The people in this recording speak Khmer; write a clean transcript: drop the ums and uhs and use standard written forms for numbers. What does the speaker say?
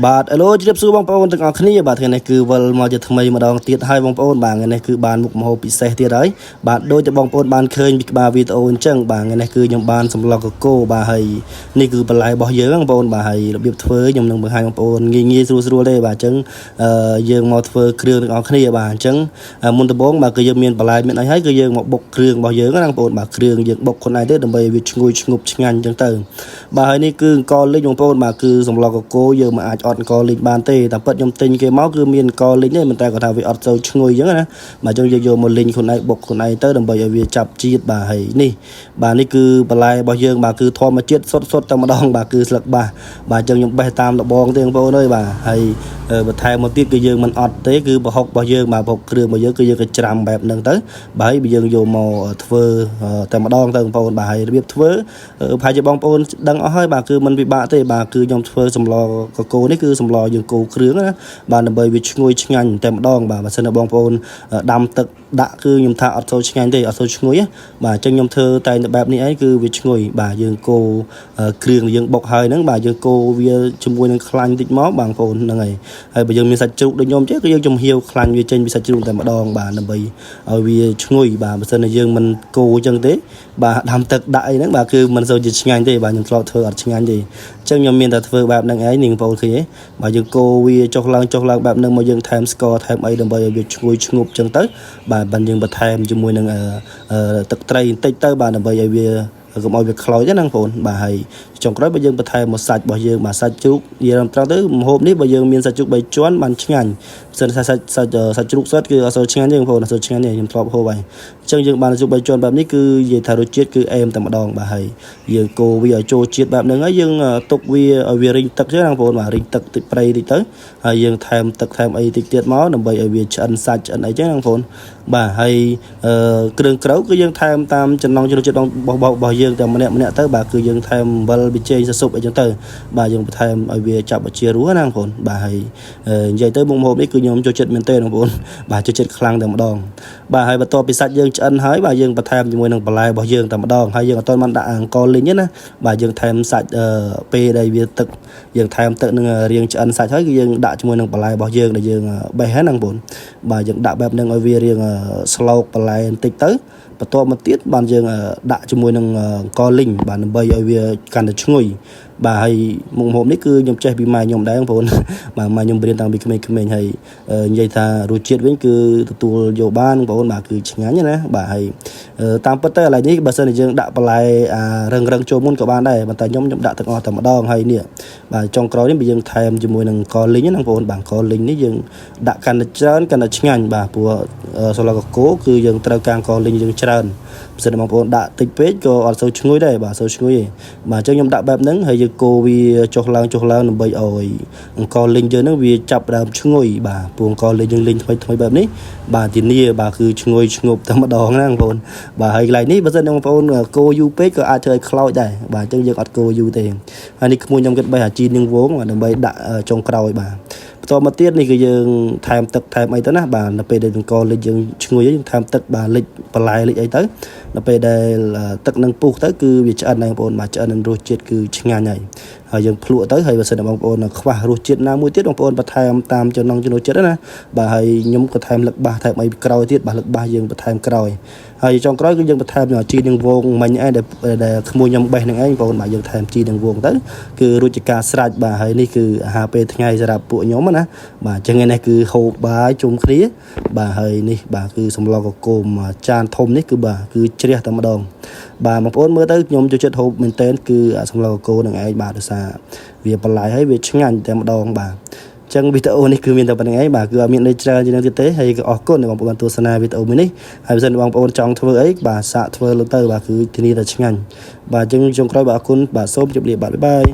បាទឥឡូវជម្រាបសួរបងប្អូនទាំងអស់គ្នាបាទថ្ងៃនេះគឺវិលមកជាថ្មីម្ដងទៀតហើយបងប្អូនបាទថ្ងៃនេះគឺបានមុខម្ហូបពិសេសទៀតហើយបាទដូចតែបងប្អូនបានឃើញពីក្បាលវីដេអូអញ្ចឹងបាទថ្ងៃនេះគឺខ្ញុំបានសម្លកកកូបាទហើយនេះគឺបន្លែរបស់យើងបងប្អូនបាទហើយរបៀបធ្វើខ្ញុំនឹងបង្ហាញបងប្អូនងាយស្រួលទេបាទអញ្ចឹងយើងមកធ្វើគ្រឿងទាំងអស់គ្នាបាទអញ្ចឹងមុនដំបូងបាទគឺយើងមានបន្លែមានអីហើយគឺយើងមកបុកគ្រឿងរបស់យើងណាបងប្អូនបាទគ្រឿងយើងបុកខ្លួនឯងទេដើម្បីឲ្យវាឈ្ងុយឈ្ងប់ឆ្ងាញ់អញ្ចឹងទៅបាទហើយនេះគឺអង្ករលីងបងប្អូនបាទគឺសម្លកកកូយើងមិនអាចអត់អង្ករលីងបានទេតែពិតខ្ញុំទិញគេមកគឺមានអង្ករលីងទេប៉ុន្តែគាត់ថាវាអត់សូវឈ្ងុយអញ្ចឹងណាបាទអញ្ចឹងយើងយកមកលីងខ្លួនឯងបុកខ្លួនឯងទៅដើម្បីឲ្យវាចាប់ជាតិបាទហើយនេះបាទនេះគឺបន្លែរបស់យើងបាទគឺធម្មជាតិសុទ្ធតែម្ដងបាទគឺស្លឹកបាសបាទអញ្ចឹងខ្ញុំបេះតាមលបងទេបងប្អូនអើយបាទហើយបន្ថែមមកទៀតគឺយើងមិនអត់ទេគឺប្រហុករបស់យើងបាទប្រហុកគ្រឿងរបស់យើងគឺយើងក៏ច្រាំបែបហ្នឹងទៅបាទហើយយើងយកមកធ្វើតែម្ដងទៅបងប្អូនបាទហើយរបៀបធ្វើប្រហែលជាបងប្អូនដឹងអស់ហើយបាទគឺមិនពិបាកទេបាទគឺខ្ញុំធ្វើសម្លកកូនេះគឺសម្លយើងកូរគ្រឿងណាបាទដើម្បីវាឈ្ងុយឆ្ងាញ់តែម្ដងបាទបើសិនតែបងប្អូនដាំទឹកដាក់គឺខ្ញុំថាអត់សូវឆ្ងាញ់ទេអត់សូវឈ្ងុយបាទអញ្ចឹងខ្ញុំធ្វើតែបែបនេះឯងគឺវាឈ្ងុយបាទយើងកូរគ្រឿងយើងបុកហើយហ្នឹងបាទយើងកូរវាជាមួយនឹងខ្លាញ់តិចមកបងប្អូនហ្នឹងហើយបើយើងមានសាច់ជ្រូកដូចខ្ញុំចេះគឺយើងចំហៀវខ្លាញ់វាចេញពីសាច់ជ្រូកតែម្ដងបាទដើម្បីឲ្យវាឈ្ងុយបាទបើសិនតែយើងមិនកូរអញ្ចឹងទេបាទដាំទឹកដាក់អីហ្នឹងបាទគឺមិនសូវជាឆ្ងាញ់ទេបាទខ្ញុំធ្លាប់ធ្វើអត់ឆ្ងាញ់ទេអញ្ចឹងខ្ញុំមានតែធ្វើបែបហ្នឹងឯងនាងបងប្អូនឃើញទេបាទយើងកូរវាចុះឡើងបែបហ្នឹងមកយើងថែមស្ករថែមអីដើម្បីឲ្យវាឈ្ងុយឈ្ងប់អញ្ចឹងទៅបាទបានយើងបន្ថែមជាមួយនឹងទឹកត្រីបន្តិចទៅបាទដើម្បីឲ្យវាកុំឲ្យវាខ្លោចទេណាបងប្អូនបាទហើយចុងក្រោយបើយើងបន្ថែមមកសាច់របស់យើងបាទសាច់ជ្រូកនិយាយត្រង់ទៅម្ហូបនេះបើយើងមានសាច់ជ្រូក3ជាន់បានឆ្ងាញ់បើសិនសាច់ជ្រូកសុទ្ធគឺអត់សូវឆ្ងាញ់ទេបងប្អូនអត់សូវឆ្ងាញ់ទេខ្ញុំធ្លាប់ហូបហើយអញ្ចឹងយើងបានជ្រូក3ជាន់បែបនេះគឺនិយាយថារសជាតិគឺអែមតែម្ដងបាទហើយយើងកូរវាឲ្យចូលជាតិបែបហ្នឹងហើយយើងទុកវាឲ្យវារីងទឹកចឹងណាបងប្អូនបាទរីងទឹកតិចប្រៃតិចទៅហើយយើងថែមទឹកថែមអីតិចទៀតមកដើម្បីឲ្យវាឆ្អិនសាច់ឆ្អិនអីចឹងណាបងប្អូនបាទហើយគ្រឿងក្រៅគឺយើងថែមតាមចំណង់ចំណូលចិត្តរបស់យើងតែម្នាក់ទៅបាទគឺយើងថែមអំបិលប៊ីចេងស៊ុបអីចឹងទៅបាទយើងបន្ថែមឲ្យវាចាប់ជារសណាបងប្អូនបាទហើយនិយាយទៅមុខម្ហូបនេះគឺខ្ញុំចូលចិត្តមែនទេបងប្អូនបាទចូលចិត្តខ្លាំងតែម្ដងបាទហើយបន្ទាប់ពីសាច់យើងឆ្អិនហើយបាទយើងបន្ថែមជាមួយនឹងបន្លែរបស់យើងតែម្ដងហើយយើងអត់ទាន់បានដាក់អង្ករលីងទេណាបាទយើងថែមសាច់ពេលដែលវាទឹកយើងថែមទឹកនឹងរៀងឆ្អិនសាច់ហើយគឺយើងដាក់ជាមួយនឹងបន្លែរបស់យើងដែលយើងបេះហ្នឹងបងប្អូនបាទយើងដាក់បែបហ្នឹងឲ្យវារៀងស្លោកបន្លែបន្តិចទៅបន្ទាប់មកទៀតបានយើងដាក់ជាមួយនឹងអង្ករលីងបាទដើម្បីឲ្យវាកាន់តែឈ្ងុយបាទហើយមុខម្ហូបនេះគឺខ្ញុំចេះពីម៉ែខ្ញុំដែរបងប្អូនបាទម៉ែខ្ញុំរៀនតាំងពីក្មេងៗហើយនិយាយថារសជាតិវិញគឺទទួលយកបានបងប្អូនបាទគឺឆ្ងាញ់ណាបាទហើយតាមពិតទៅឥឡូវនេះបើសិនជាយើងដាក់បន្លែរឹងចូលមុនក៏បានដែរប៉ុន្តែខ្ញុំដាក់ទាំងអស់តែម្ដងហើយនេះបាទចុងក្រោយនេះបើយើងថែមជាមួយនឹងអង្ករលីងណាបងប្អូនបាទអង្ករលីងនេះយើងដាក់កាន់តែច្រើនកាន់តែឆ្ងាញ់បាទព្រោះសម្លកកូគឺយើងត្រូវការអង្ករលីងយើងច្រើនបើសិនបងប្អូនដាក់តិចពេកក៏អត់សូវឈ្ងុយដែរបាទសូវឈ្ងុយទេបាទអញ្ចឹងខ្ញុំដាក់បែបហ្នឹងហើយយើងកូរវាចុះឡើងដើម្បីឲ្យអង្ករលីងយើងហ្នឹងវាចាប់ដើមឈ្ងុយបាទព្រោះអង្ករលីងយើងលីងថ្មីបែបនេះបាទធានាបាទគឺឈ្ងុយឈ្ងប់តែម្ដងណាបងប្អូនបាទហើយកន្លែងនេះបើសិនបងប្អូនកូរយូរពេកក៏អាចធ្វើឲ្យខ្លោចដែរបាទអញ្ចឹងយើងអត់កូរយូរទេហើយនេះក្មួយខ្ញុំគិតបីអាជីនាងវងដើម្បីដាក់ចុងក្រោយបាទបន្ទាប់មកទៀតនេះគឺយើងថែមទឹកថែមអីទៅណាបាទនៅពេលដែលអង្ករលិចយើងឈ្ងុយយើងថែមទឹកបាទលិចបន្លែលិចអីទៅនៅពេលដែលទឹកនឹងពុះទៅគឺវាឆ្អិនដែរបងប្អូនបាទឆ្អិននឹងរសជាតិគឺឆ្ងាញ់ហើយយើងភ្លក់ទៅហើយបើសិនបងប្អូនខ្វះរសជាតិណាមួយទៀតបងប្អូនបន្ថែមតាមចំណង់ចំណូលចិត្តណាបាទហើយខ្ញុំក៏ថែមលឹកបាសថែមអីក្រោយទៀតបាទលឹកបាសយើងបន្ថែមក្រោយហើយចុងក្រោយគឺយើងបន្ថែមជីនឹងវងមិញឯងដែលក្មួយខ្ញុំបេះនឹងឯងបងប្អូនបាទយើងថែមជីនឹងវងទៅគឺរួចជាការស្រេចបាទហើយនេះគឺអាហារពេលថ្ងៃសម្រាប់ពួកខ្ញុំណាបាទអញ្ចឹងនេះគឺហូបបាយជុំគ្នាបាទហើយនេះបាទគឺសម្លកកូមចានធំនេះគឺបាទគឺជ្រះតែម្ដងបាទបងប្អូនមើលទៅខ្ញុំចូលចិត្តហូបមែនទែនគឺសម្លកកូនឹងឯងបាទដោយសារវាបន្លែហើយវាឆ្ងាញ់តែម្ដងបាទចឹងវីដេអូនេះគឺមានតែប៉ុណ្្នឹងឯងបាទគឺអត់មានអីច្រើនជាងនេះទៀតទេហើយក៏អរគុណដល់បងប្អូនទស្សនាវីដេអូមួយនេះហើយបើសិនបងប្អូនចង់ធ្វើអីបាទសាកធ្វើលើទៅបាទគឺធានាថាឆ្ងាញ់បាទអញ្ចឹងចុងក្រោយបាទអរគុណបាទសូមជម្រាបលាបាទបាយបាយ